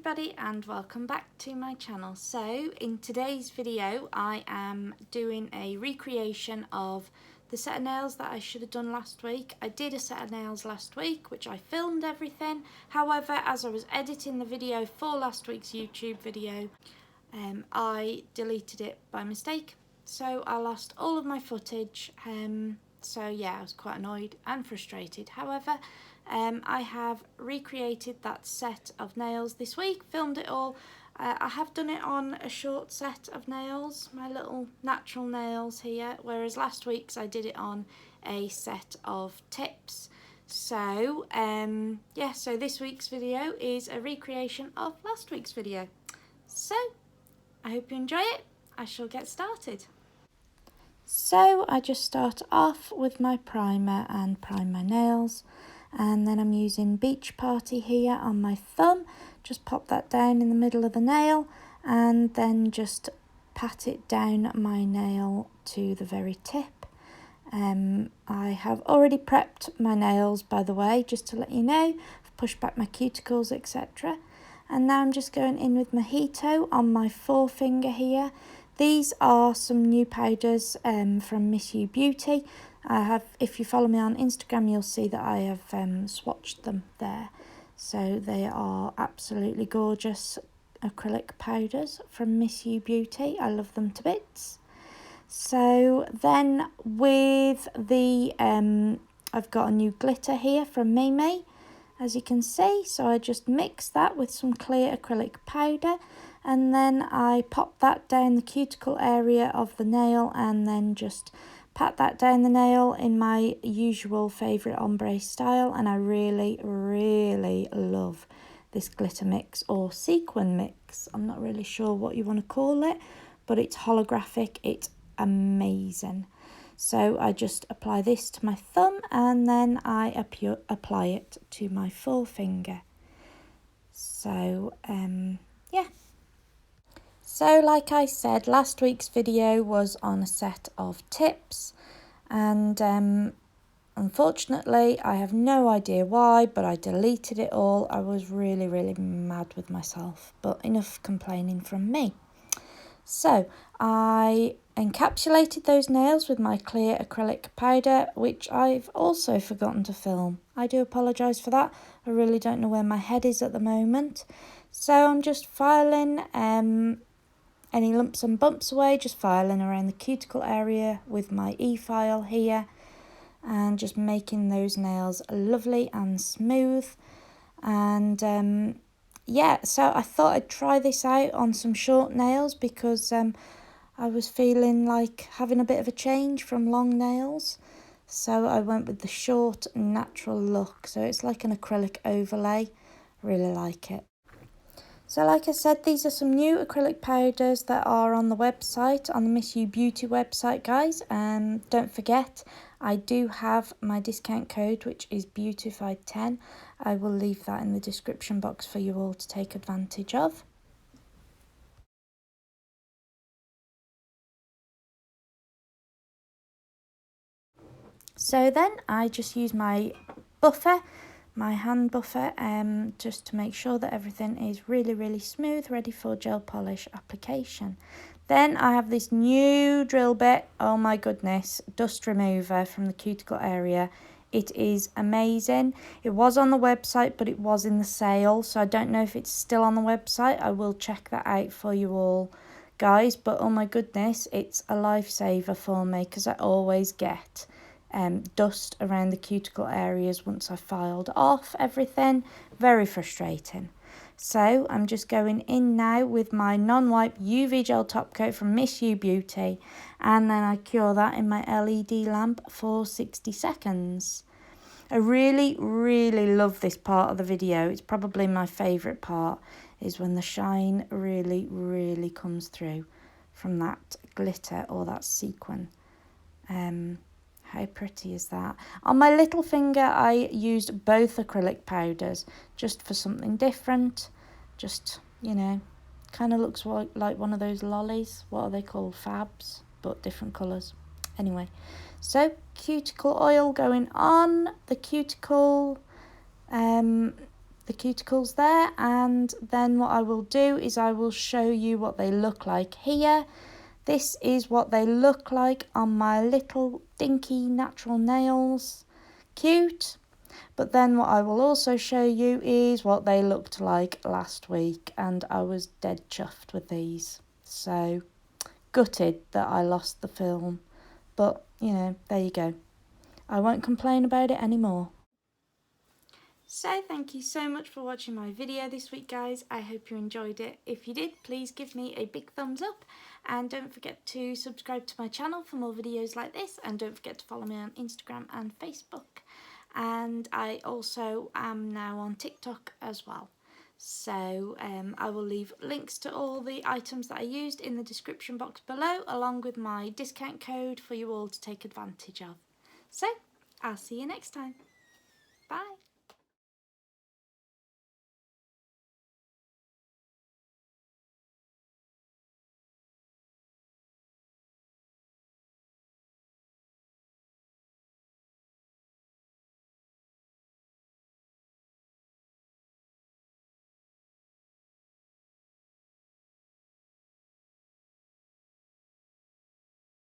everybody and welcome back to my channel. So in today's video I am doing a recreation of the set of nails that I should have done last week. I did a set of nails last week which I filmed everything. However, as I was editing the video for last week's YouTube video, I deleted it by mistake. So I lost all of my footage. So yeah, I was quite annoyed and frustrated. However, I have recreated that set of nails this week, filmed it all. I have done it on a short set of nails, my little natural nails here, whereas last week's I did it on a set of tips. So yeah, so this week's video is a recreation of last week's video. So I hope you enjoy it. I shall get started. So I just start off with my primer and prime my nails, and then I'm using Beach Party here on my thumb. Just pop that down in the middle of the nail and then just pat it down my nail to the very tip. I have already prepped my nails, by the way, just to let you know. I've pushed back my cuticles, etc. And now I'm just going in with Mojito on my forefinger here. These are some new powders from Miss You Beauty. If you follow me on Instagram, you'll see that I have swatched them there. So they are absolutely gorgeous acrylic powders from Miss You Beauty. I love them to bits. So then with the, I've got a new glitter here from Mimi, as you can see. So I just mix that with some clear acrylic powder, and then I pop that down the cuticle area of the nail and then just pat that down the nail in my usual favourite ombre style. And I really, really love this glitter mix or sequin mix. I'm not really sure what you want to call it, but it's holographic. It's amazing. So I just apply this to my thumb and then I apply it to my forefinger. So yeah. So like I said, last week's video was on a set of tips, and unfortunately I have no idea why, but I deleted it all. I was really, really mad with myself, but enough complaining from me. So I encapsulated those nails with my clear acrylic powder, which I've also forgotten to film. I do apologise for that. I really don't know where my head is at the moment. So I'm just filing any lumps and bumps away, just filing around the cuticle area with my e-file here and just making those nails lovely and smooth. And yeah, so I thought I'd try this out on some short nails because I was feeling like having a bit of a change from long nails. So I went with the short natural look. So it's like an acrylic overlay. I really like it. So like I said, these are some new acrylic powders that are on the website, on the Miss You Beauty website, guys. Don't forget, I do have my discount code, which is Beautified 10. I will leave that in the description box for you all to take advantage of. So then I just use my buffer, my hand buffer, just to make sure that everything is really, really smooth, ready for gel polish application. Then I have this new drill bit, oh my goodness, dust remover from the cuticle area. It is amazing. It was on the website, but it was in the sale, so I don't know if it's still on the website. I will check that out for you all, guys, but oh my goodness, it's a lifesaver for me because I always get dust around the cuticle areas once I've filed off everything. Very frustrating. So I'm just going in now with my non-wipe UV gel top coat from Miss You Beauty, and then I cure that in my LED lamp for 60 seconds. I really, really love this part of the video. It's probably my favourite part, is when the shine really, really comes through from that glitter or that sequin. How pretty is that? On my little finger, I used both acrylic powders just for something different. Just, you know, kind of looks like one of those lollies. What are they called? Fabs, but different colours. Anyway, so cuticle oil going on the cuticle the cuticles there, and then what I will do is I will show you what they look like here. This is what they look like on my little dinky natural nails. Cute. But then what I will also show you is what they looked like last week, and I was dead chuffed with these. So gutted that I lost the film, but you know, there you go. I won't complain about it anymore. So thank you so much for watching my video this week, guys. I hope you enjoyed it. If you did, please give me a big thumbs up, and don't forget to subscribe to my channel for more videos like this, and don't forget to follow me on Instagram and Facebook. And I also am now on TikTok as well. So I will leave links to all the items that I used in the description box below, along with my discount code for you all to take advantage of. So I'll see you next time. Bye.